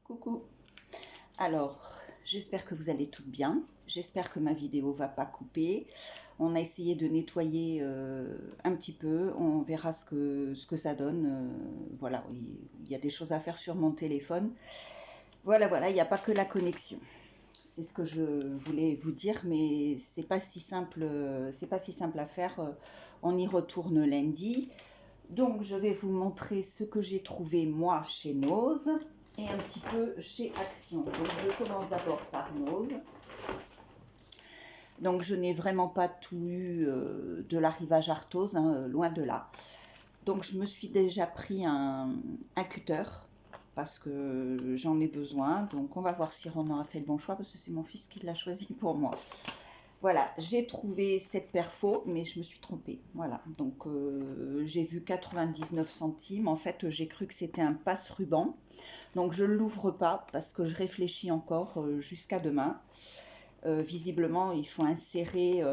Coucou. Alors, j'espère que vous allez toutes bien. J'espère que ma vidéo va pas couper. On a essayé de nettoyer un petit peu. On verra ce que ça donne. Voilà, il y a des choses à faire sur mon téléphone. Voilà, il n'y a pas que la connexion. C'est ce que je voulais vous dire, mais c'est pas si simple, à faire. On y retourne lundi. Donc, je vais vous montrer ce que j'ai trouvé moi chez Nose et un petit peu chez Action. Donc, je commence d'abord par Nose. Donc, je n'ai vraiment pas tout eu de l'arrivage Arthose, hein, loin de là. Donc, je me suis déjà pris un cutter parce que j'en ai besoin. Donc, on va voir si on aura fait le bon choix parce que c'est mon fils qui l'a choisi pour moi. Voilà, j'ai trouvé cette paire faux, mais je me suis trompée. Voilà, donc j'ai vu 99 centimes. En fait, j'ai cru que c'était un passe-ruban. Donc, je ne l'ouvre pas parce que je réfléchis encore jusqu'à demain. Visiblement, il faut insérer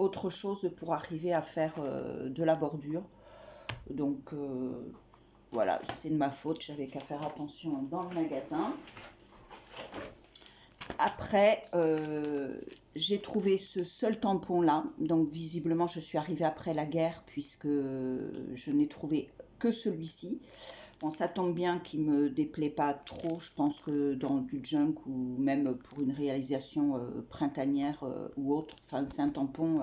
autre chose pour arriver à faire de la bordure. Donc, voilà, c'est de ma faute. J'avais qu'à faire attention dans le magasin. Après, j'ai trouvé ce seul tampon là, donc visiblement je suis arrivée après la guerre puisque je n'ai trouvé que celui-ci. Bon, ça tombe bien qu'il ne me déplaît pas trop, je pense que dans du junk ou même pour une réalisation printanière ou autre, enfin c'est un tampon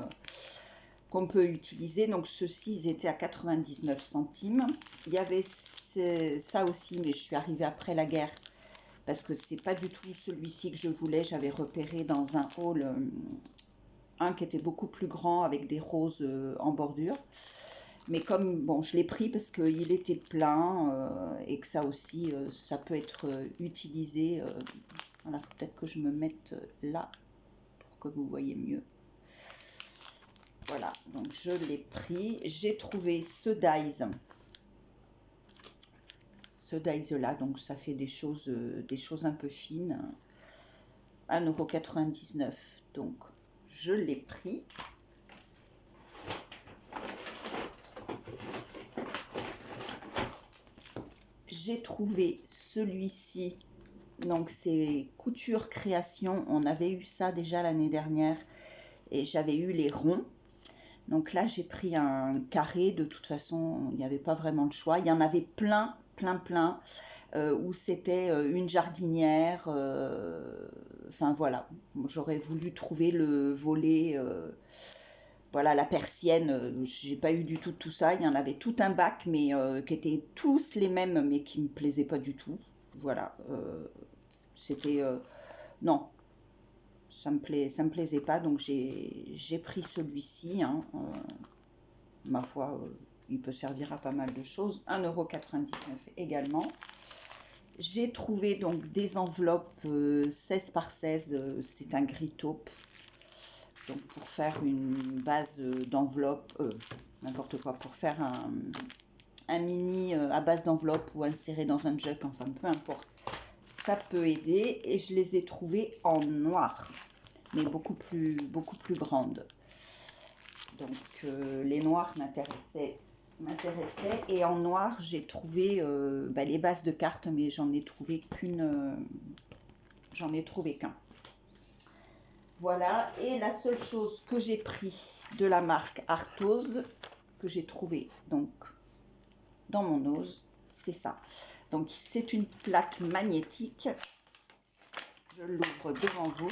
qu'on peut utiliser. Donc ceux-ci, ils étaient à 99 centimes. Il y avait ça aussi, mais je suis arrivée après la guerre parce que c'est pas du tout celui-ci que je voulais. J'avais repéré dans un haul un qui était beaucoup plus grand avec des roses en bordure. Mais comme, bon, je l'ai pris parce qu'il était plein et que ça aussi, ça peut être utilisé. Voilà, peut-être que je me mette là pour que vous voyez mieux. Voilà, donc je l'ai pris. J'ai trouvé ce dies. Ce dies là, donc ça fait des choses un peu fines. 1,99 €. Donc je l'ai pris. J'ai trouvé celui-ci. Donc c'est Couture Création. On avait eu ça déjà l'année dernière et j'avais eu les ronds. Donc là j'ai pris un carré. De toute façon il n'y avait pas vraiment de choix. Il y en avait plein où c'était une jardinière. Enfin voilà, j'aurais voulu trouver le volet. Voilà, la persienne, j'ai pas eu du tout ça. Il y en avait tout un bac, mais qui étaient tous les mêmes, mais qui me plaisaient pas du tout. Voilà, c'était non, ça me plaisait pas, donc j'ai pris celui-ci. Hein, ma foi, il peut servir à pas mal de choses. 1,99 € également. J'ai trouvé donc des enveloppes 16 par 16, c'est un gris taupe. Donc pour faire une base d'enveloppe, n'importe quoi, pour faire un mini à base d'enveloppe ou insérer dans un jug, enfin peu importe, ça peut aider. Et je les ai trouvées en noir, mais beaucoup plus grandes. Donc les noirs m'intéressaient. Et en noir, j'ai trouvé les bases de cartes, mais j'en ai trouvé qu'un. Voilà, et la seule chose que j'ai pris de la marque Arthose, que j'ai trouvé donc dans mon Nose, c'est ça. Donc c'est une plaque magnétique. Je l'ouvre devant vous.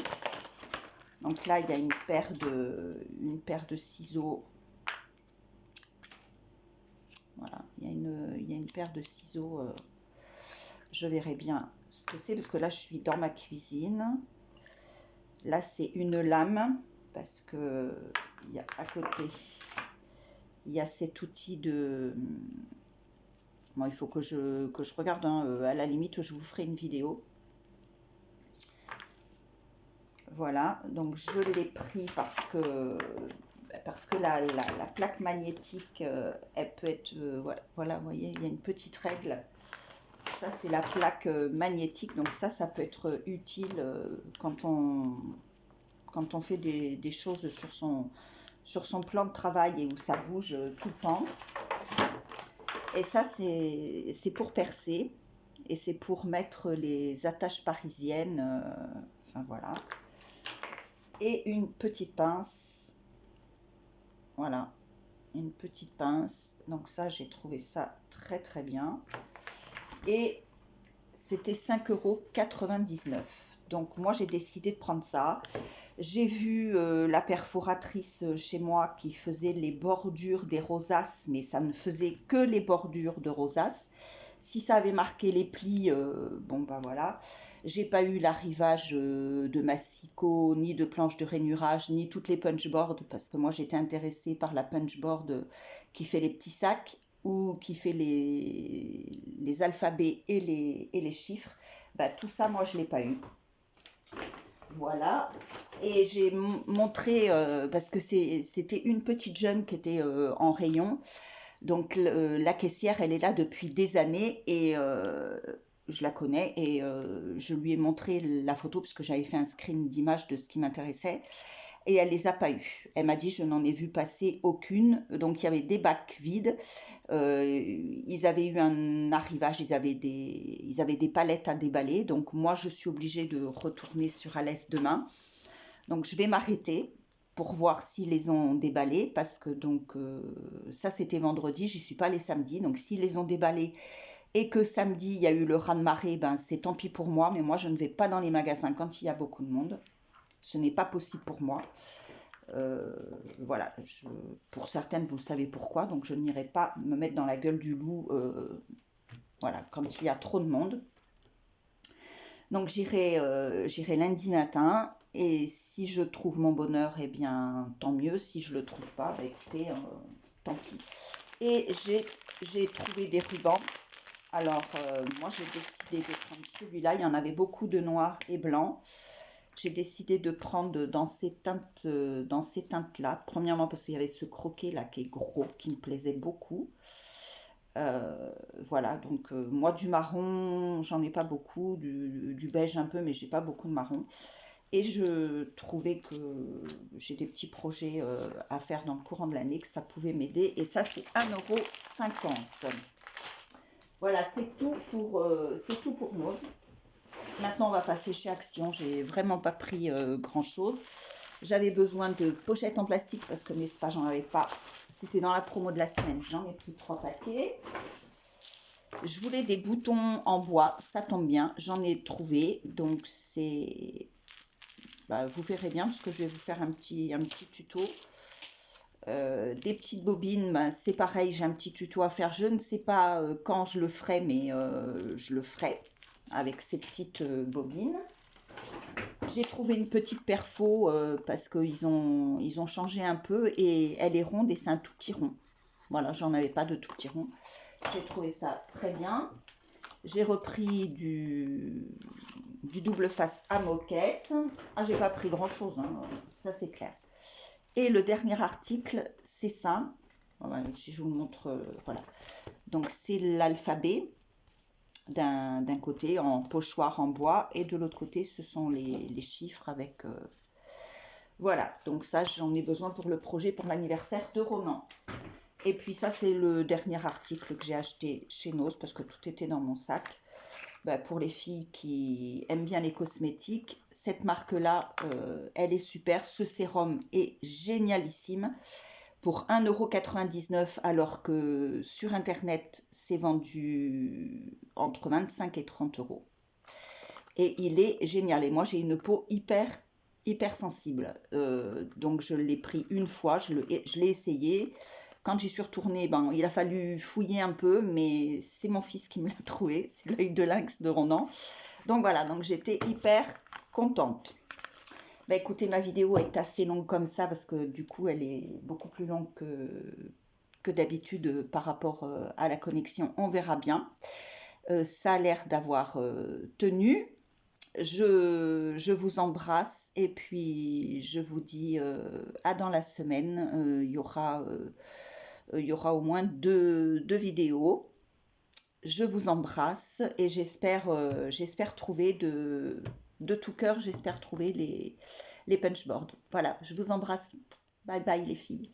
Donc là, il y a une paire de ciseaux. Voilà, il y a une paire de ciseaux. Je verrai bien ce que c'est parce que là, je suis dans ma cuisine. Là, c'est une lame parce que il y a à côté, il y a cet outil de... Bon, il faut que je regarde. Hein. À la limite, je vous ferai une vidéo. Voilà, donc je l'ai pris parce que la plaque magnétique, elle peut être... voilà, vous voyez, il y a une petite règle. Ça, c'est la plaque magnétique. Donc ça peut être utile quand on fait des choses sur son plan de travail et où ça bouge tout le temps. Et ça, c'est pour percer. et c'est pour mettre les attaches parisiennes, enfin voilà. Et une petite pince, voilà, une petite pince. Donc ça, j'ai trouvé ça très très bien. Et c'était 5,99 €. Donc moi, j'ai décidé de prendre ça. J'ai vu la perforatrice chez moi qui faisait les bordures des rosaces, mais ça ne faisait que les bordures de rosaces. Si ça avait marqué les plis, bon ben voilà. J'ai pas eu l'arrivage de massicot, ni de planche de rainurage, ni toutes les punchboards, parce que moi j'étais intéressée par la punchboard qui fait les petits sacs ou qui fait les alphabets et les chiffres. Bah, tout ça, moi je l'ai pas eu. Voilà. Et j'ai montré, parce que c'était une petite jeune qui était en rayon. Donc la caissière, elle est là depuis des années et je la connais et je lui ai montré la photo parce que j'avais fait un screen d'image de ce qui m'intéressait et elle les a pas eues. Elle m'a dit je n'en ai vu passer aucune. Donc il y avait des bacs vides. Ils avaient eu un arrivage, ils avaient des palettes à déballer. Donc moi je suis obligée de retourner sur Alès demain. Donc je vais m'arrêter pour voir s'ils les ont déballés parce que donc ça c'était vendredi, j'y suis pas allée samedi. Donc s'ils les ont déballés et que samedi il y a eu le raz-de-marée, ben c'est tant pis pour moi, mais moi je ne vais pas dans les magasins quand il y a beaucoup de monde. Ce n'est pas possible pour moi. Voilà, pour certaines vous savez pourquoi, donc je n'irai pas me mettre dans la gueule du loup voilà, quand il y a trop de monde. Donc j'irai lundi matin et si je trouve mon bonheur, eh bien tant mieux. Si je le trouve pas, bah, écoutez, tant pis. Et j'ai trouvé des rubans. Alors moi j'ai décidé de prendre celui-là. Il y en avait beaucoup de noir et blanc. J'ai décidé de prendre dans ces teintes-là. Premièrement parce qu'il y avait ce croquet là qui est gros, qui me plaisait beaucoup. Voilà, donc moi du marron, j'en ai pas beaucoup, du beige un peu, mais j'ai pas beaucoup de marron. Et je trouvais que j'ai des petits projets à faire dans le courant de l'année, que ça pouvait m'aider. Et ça, c'est 1,50 €. Voilà, c'est tout pour Maud. Maintenant, on va passer chez Action. J'ai vraiment pas pris grand-chose. J'avais besoin de pochettes en plastique parce que mes spas, j'en avais pas. C'était dans la promo de la semaine. J'en ai pris 3 paquets. Je voulais des boutons en bois. Ça tombe bien. J'en ai trouvé. Donc, c'est... Bah, vous verrez bien parce que je vais vous faire un petit tuto. Des petites bobines, bah, c'est pareil. J'ai un petit tuto à faire. Je ne sais pas quand je le ferai, mais je le ferai avec ces petites bobines. J'ai trouvé une petite perfo parce qu'ils ont changé un peu et elle est ronde et c'est un tout petit rond. Voilà, j'en avais pas de tout petit rond. J'ai trouvé ça très bien. J'ai repris du double face à moquette. Ah, j'ai pas pris grand chose, hein, ça c'est clair. Et le dernier article, c'est ça. Voilà, si je vous montre, voilà. Donc c'est l'alphabet. D'un côté en pochoir en bois et de l'autre côté ce sont les chiffres avec voilà, donc ça j'en ai besoin pour le projet pour l'anniversaire de Ronan. Et puis ça c'est le dernier article que j'ai acheté chez Nose parce que tout était dans mon sac. Bah, pour les filles qui aiment bien les cosmétiques, cette marque là elle est super. Ce sérum est génialissime pour 1,99 € alors que sur internet c'est vendu entre 25 et 30 €. Et il est génial. Et moi j'ai une peau hyper sensible. Donc je l'ai pris une fois, je l'ai essayé. Quand j'y suis retournée, ben, il a fallu fouiller un peu, mais c'est mon fils qui me l'a trouvé. C'est l'œil de lynx de Ronan. Donc voilà, donc j'étais hyper contente. Bah écoutez, ma vidéo est assez longue comme ça parce que du coup elle est beaucoup plus longue que d'habitude par rapport à la connexion. On verra bien. Ça a l'air d'avoir tenu. Je vous embrasse et puis je vous dis à dans la semaine. Il y aura au moins deux vidéos. Je vous embrasse et j'espère trouver de tout cœur, j'espère trouver les punchboards. Voilà, je vous embrasse. Bye bye les filles.